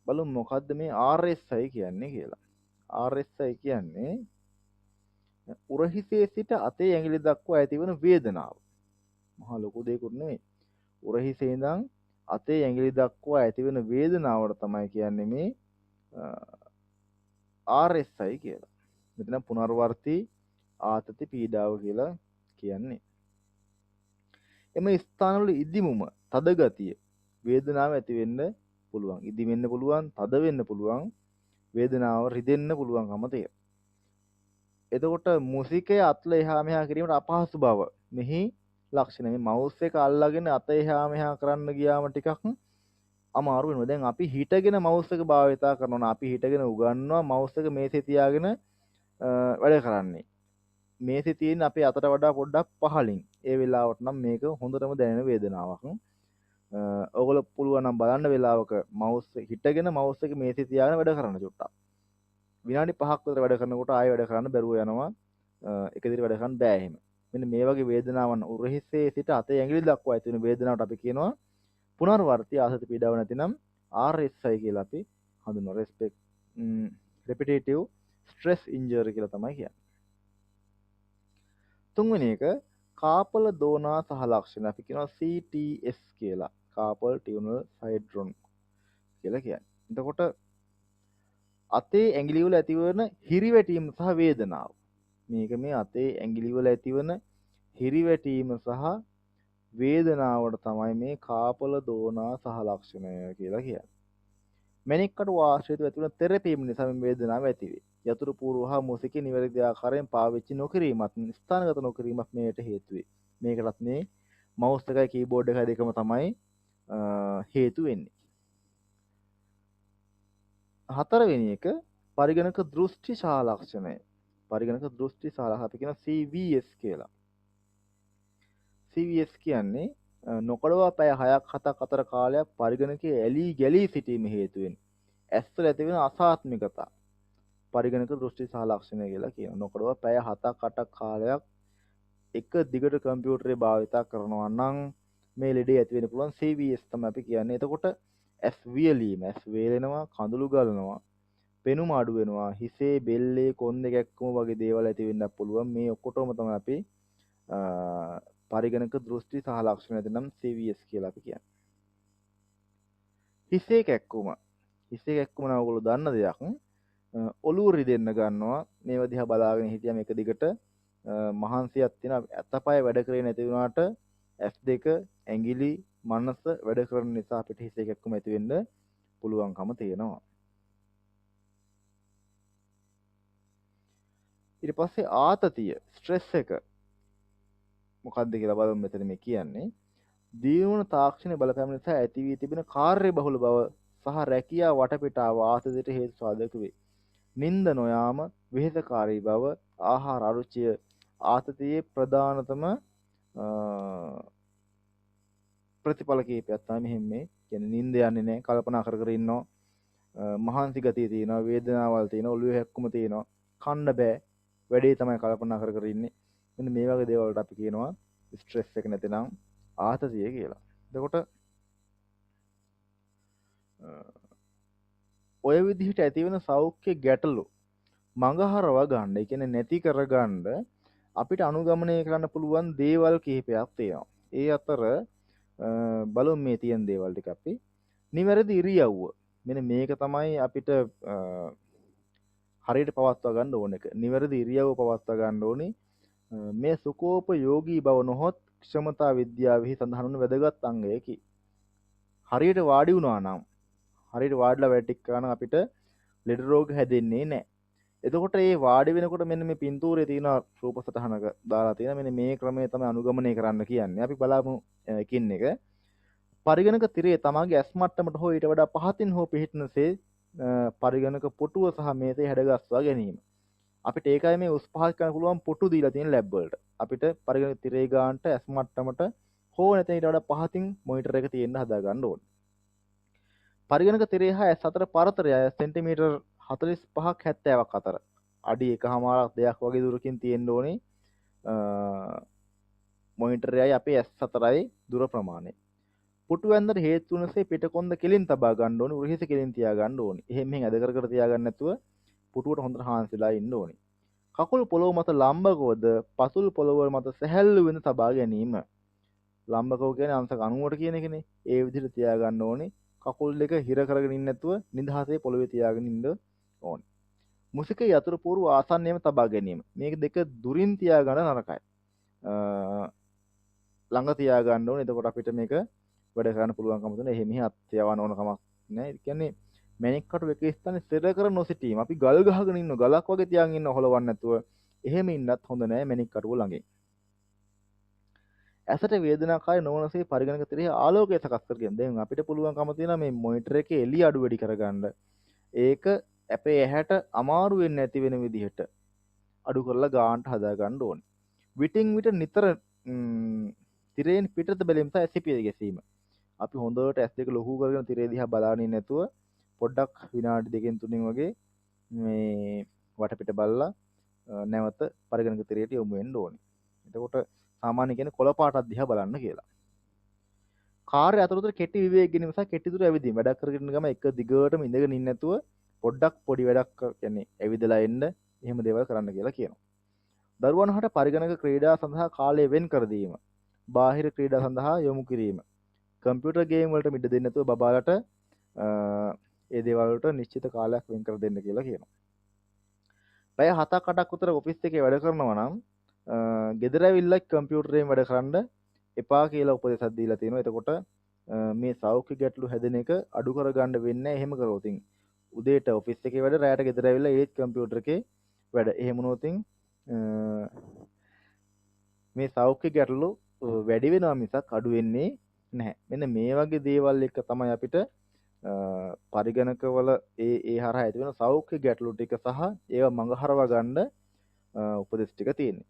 S1: බලමු මොකද්ද මේ RSI කියන්නේ කියලා. RSI කියන්නේ උරහිසේ සිට අතේ ඇඟිලි දක්වා ඇතිවන වේදනාව. මහා ලොකු දෙයක්ුත් නෙවෙයි. උරහිසේ ඉඳන් අතේ ඇඟිලි දක්වා ඇතිවන වේදනාවට තමයි කියන්නේ මේ RSI කියලා. මෙතන පුනර්වර්තී ආතති පීඩාව කියලා කියන්නේ. එම ස්ථානවල ඉදිමුම, තද ගතිය, වේදනාව ඇති වෙන්න පුළුවන්. ඉදිමෙන්න පුළුවන්, තද වෙන්න පුළුවන්, වේදනාව රිදෙන්න පුළුවන්කම තියෙනවා. එතකොට මුසිකය අත්ල එහා මෙහා කිරීමට අපහසු බව මෙහි ලක්ෂණ. මේ මවුස් එක අල්ලගෙන අත එහා මෙහා කරන්න ගියාම ටිකක් අමාරු වෙනවා. දැන් අපි හිටගෙන මවුස් එක භාවිතා කරනවා නම් අපි හිටගෙන උගන්වනවා මවුස් එක මේසේ තියාගෙන වැඩ කරන්නේ. මේසේ තියෙන අපේ අතට වඩා පොඩ්ඩක් පහළින්. ඒ වෙලාවට නම් මේක හොඳටම දැනෙන වේදනාවක්. ඔයගොල්ලෝ පුළුවන් නම් බලන්න වෙලාවක මවුස් හිටගෙන මවුස් එක මේසේ තියාගෙන වැඩ කරන්න චුට්ටක්. විනාඩි 5ක් විතර වැඩ කරනකොට ආයෙ වැඩ කරන්න බැරුව යනවා. එක දිගට වැඩ කරන්න බෑ එහෙම. මෙන්න මේ වගේ වේදනාවන් උරහිසේ සිට අතේ ඇඟිලි දක්වා ඇති වෙන වේදනාවට අපි කියනවා පුනර්වර්තී ආතති පීඩාව නැතිනම් RSI කියලා අපි හඳුන්වනවා. repetitive stress injury කියලා තමයි කියන්නේ. තුන්වෙනි එක කාපල දෝනා සහ ලක්ෂණ අපි කියනවා CTS කියලා. කාපල් ටියුනල් සයින්ඩ්‍රෝම් කියලා කියන්නේ. එතකොට අතේ ඇඟිලි වල ඇතිවන හිරිවැටීම සහ වේදනාව. මේක මේ අතේ ඇඟිලි වල ඇතිවන හිරිවැටීම සහ වේදනාවට තමයි මේ කාපල දෝනා සහ ලක්ෂණය කියලා කියන්නේ. මැණික්කටු ආශ්‍රිතව ඇතිවන තෙරපීම නිසා මේ වේදනාව ඇති වේ. යතුරු පූර්ව හා මුසිකේ නිවැරදි ආකාරයෙන් පාවිච්චි නොකිරීමත් ස්ථානගත නොකිරීමත් මේකට හේතු වේ. මේකටත් මේ මවුස් එකයි කීබෝඩ් එකයි දෙකම තමයි හේතු වෙන්නේ. හතරවෙනි එක පරිගණක දෘෂ්ටි සාලක්ෂණය. පරිගණක දෘෂ්ටි සාලහ අපි කියන CVS කියලා. CVS කියන්නේ නොකඩවා පැය 6ක් 7ක් අතර කාලයක් පරිගණකයේ ඇලී ගැලී සිටීම හේතුවෙන් ඇස්වල ඇතිවන අසාත්මිකතා පරිගණක දෘෂ්ටි සාලක්ෂණය කියලා කියනවා. නොකඩවා පැය 7ක් 8ක් කාලයක් එක දිගට කම්පියුටරේ භාවිතා කරනවා නම් මේ ලෙඩේ ඇති වෙන්න පුළුවන් CVS තමයි අපි කියන්නේ. එතකොට ඇස් වියලීම, ඇස් වේලෙනවා, කඳුළු ගලනවා, පෙනුම අඩු වෙනවා, හිසේ බෙල්ලේ කොන්දේ කැක්කුම වගේ දේවල් ඇති වෙන්නත් පුළුවන්. මේ ඔක්කොටම තමයි අපි පරිගණක දෘෂ්ටි සහ ලක්ෂණ නැතිනම් CVS කියලා අපි කියන්නේ. හිසේ කැක්කුම. හිසේ කැක්කුම නම් ඔයගොල්ලෝ දන්න දෙයක්. ඔළුව රිදෙන්න ගන්නවා. මේව දිහා බලාගෙන හිටියම එක දිගට මහන්සියක් තියෙන අතපය වැඩ කරේ නැති වුණාට S2 ඇඟිලි මනස වැඩ කරන නිසා අපිට හිසේ කැක්කුම ඇති වෙන්න පුළුවන්කම තියෙනවා. ඊට පස්සේ ආතතිය, ස්ට්‍රෙස් එක මොකක්ද කියලා බලමු මෙතන මේ කියන්නේ. දියුණු තාක්ෂණික බලපෑම නිසා ඇති වී තිබෙන කාර්යබහුල බව සහ රැකියා වටපිටාව ආතතියට හේතු සාධක වේ. නිින්ද නොයාම, වෙහෙසකාරී බව, ආහාර අරුචිය ආතතියේ ප්‍රධානතම ප්‍රතිඵල කීපයක් තමයි මෙහෙම මේ කියන්නේ. නිින්ද යන්නේ නැහැ, කල්පනා කර කර ඉන්නවා, මහන්සි ගතිය තියෙනවා, වේදනාවල් තියෙනවා, ඔළුවේ හැක්කුම තියෙනවා, කන්න බෑ, වැඩේ තමයි කල්පනා කර කර ඉන්නේ. මෙන්න මේ වගේ දේවල් වලට අපි කියනවා ස්ට්‍රෙස් එක නැතිනම් ආතතිය කියලා. එතකොට ඔය විදිහට ඇති වෙන සෞඛ්‍ය ගැටලු මඟහරව ගන්න, ඒ කියන්නේ නැති කරගන්න අපිට අනුගමනය කරන්න පුළුවන් දේවල් කිහිපයක් තියෙනවා. ඒ අතර බලමු මේ තියෙන දේවල් ටික අපි. නිවැරදි ඉරියව්ව. මෙන්න මේක තමයි අපිට හරියට පවත්වා ගන්න ඕන එක. නිවැරදි ඉරියව්ව පවත්වා ගන්න ඕනේ. මේ සුකෝපයෝගී බව නොහොත් ක්ෂමතා විද්‍යාවෙහි සඳහන් වන වැදගත් අංගයකි. හරියට වාඩි වුණා නම්, හරියට වාඩිලා වැඩ ටික කරන අපිට ලෙඩ රෝග හැදෙන්නේ නැහැ. එතකොට මේ වාඩි වෙනකොට මෙන්න මේ පින්තූරේ තියෙන රූප සටහනක දාලා තියෙන මෙන්න මේ ක්‍රමය තමයි අනුගමනය කරන්න කියන්නේ. අපි බලමු එකින් එක. පරිගණක තිරයේ තමගේ ඇස් මට්ටමට හෝ ඊට වඩා පහතින් හෝ පිහිටනසේ පරිගණක පුටුව සහ මේසේ හැඩගස්වා ගැනීම. අපිට ඒකයි මේ උස් පහත් කරන්න පුළුවන් පුටු දීලා තියෙන ලැබ් වලට. අපිට පරිගණක තිරේ ගානට ඇස් මට්ටමට හෝ නැත්නම් ඊට වඩා පහතින් මොනිටර් එක තියෙන්න හදා ගන්න ඕනේ. පරිගණක තිරේ හා ඇස් අතර පරතරය සෙන්ටිමීටර් 45ක් 70ක් අතර අඩි 1.5ක් 2ක් වගේ දුරකින් තියෙන්න ඕනේ. මොනිටරයයි අපේ ඇස් අතරයි දුර ප්‍රමාණය. පුටු ඇන්දට හේතු වුණසේ පිටකොන්ද කෙලින් තබා ගන්න ඕනේ. උරහිස කෙලින් තියා ගන්න ඕනේ. එහෙම මෙහෙන් ඇද කර කර තියා ගන්න නැතුව පුටුවට හොඳට හාන්සිලා ඉන්න ඕනේ. කකුල් පොළොව මත ලම්බකවද පතුල් පොළොව මත සැහැල්ලු වෙන තබා ගැනීම. ලම්බකව කියන්නේ අංශක 90ට කියන එකනේ. ඒ විදිහට තියා ගන්න ඕනේ. කකුල් දෙක හිර කරගෙන ඉන්න නැතුව නිදහසේ පොළොවේ තියාගෙන ඉන්න ඕනේ. මුසිකේ යතුරු පූර්ව ආසන්නයේම තබා ගැනීම. මේක දෙක දුරින් තියා ගන්න නරකයි. ළඟ තියා ගන්න ඕනේ. එතකොට අපිට මේක වැඩ කරන්න පුළුවන්කම තියෙන. එහෙම මෙහෙ අත්‍යවන ඕන කමක් නැහැ. ඒ කියන්නේ මැණික් කටු එක ස්ථානේ ස්ථිර කර නොසිටීම. අපි ගල් ගහගෙන ඉන්න ගලක් වගේ තියාගෙන ඉන්න හොලවන්න නැතුව එහෙම ඉන්නත් හොඳ නැහැ මැණික් කටුව ළඟින්. ඇසට වේදනාකාරී නොවනසේ පරිගණක තිරේ ආලෝකය සකස් කරගෙන දැන් අපිට පුළුවන්කම තියෙනවා මේ මොනිටර් එකේ එළිය අඩු වැඩි කරගන්න. ඒක අපේ ඇහැට අමාරු වෙන්නේ නැති වෙන විදිහට අඩු කරලා ගානට හදා ගන්න ඕනේ. විටින් විට නිතර තිරයෙන් පිටත බැලීම සහ ඇසිපිය ගැසීම. අපි හොඳට ඇස් දෙක ලොකු කරගෙන තිරේ දිහා බලාගෙන ඉන්නේ නැතුව පොඩ්ඩක් විනාඩි 2කින් 3කින් වගේ මේ වටපිට බලලා නැවත පරිගණක තිරයට යොමු වෙන්න ඕනේ. එතකොට සාමාන්‍ය කියන්නේ කොළ පාටක් දිහා බලන්න කියලා. කාර්ය අතරතුර කෙටි විවේක ගැනීම සහ කෙටි දුර ඇවිදීම. වැඩක් කරගෙන ගම එක දිගටම ඉඳගෙන ඉන්නේ නැතුව පොඩ්ඩක් පොඩි වැඩක් කියන්නේ ඇවිදලා එන්න එහෙම දේවල් කරන්න කියලා කියනවා. දරුවන් හට පරිගණක ක්‍රීඩා සඳහා කාලය වෙන් කර දීම. බාහිර ක්‍රීඩා සඳහා යොමු කිරීම. කම්පියුටර් ගේම් වලට මිඩ දෙන්නේ නැතුව බබාලට ඒ දේවල් වලට නිශ්චිත කාලයක් වෙන් කර දෙන්න කියලා කියනවා. පැය 7ක් 8ක් උතර ඔෆිස් එකේ වැඩ කරනවා නම් ගෙදර ඇවිල්ලා කම්පියුටරයෙන් වැඩ කරන්න එපා කියලා උපදෙසක් දීලා තියෙනවා. එතකොට මේ සෞඛ්‍ය ගැටලු හැදෙන එක අඩු කරගන්න වෙන්නේ නැහැ එහෙම කරොත්. උදේට ඔෆිස් එකේ වැඩ රැයට ගෙදර ඇවිල්ලා ඒත් කම්පියුටර් එකේ වැඩ. එහෙම වුණොත් මේ සෞඛ්‍ය ගැටලු වැඩි වෙනවා මිසක් අඩු වෙන්නේ නැහැ. මෙන්න මේ වගේ දේවල් එක තමයි අපිට පරිගණකවල ඒ හරහා ඇති වෙන සෞඛ්‍ය ගැටලු ටික සහ ඒවා මඟ හරවා ගන්න උපදෙස් ටික තියෙන්නේ.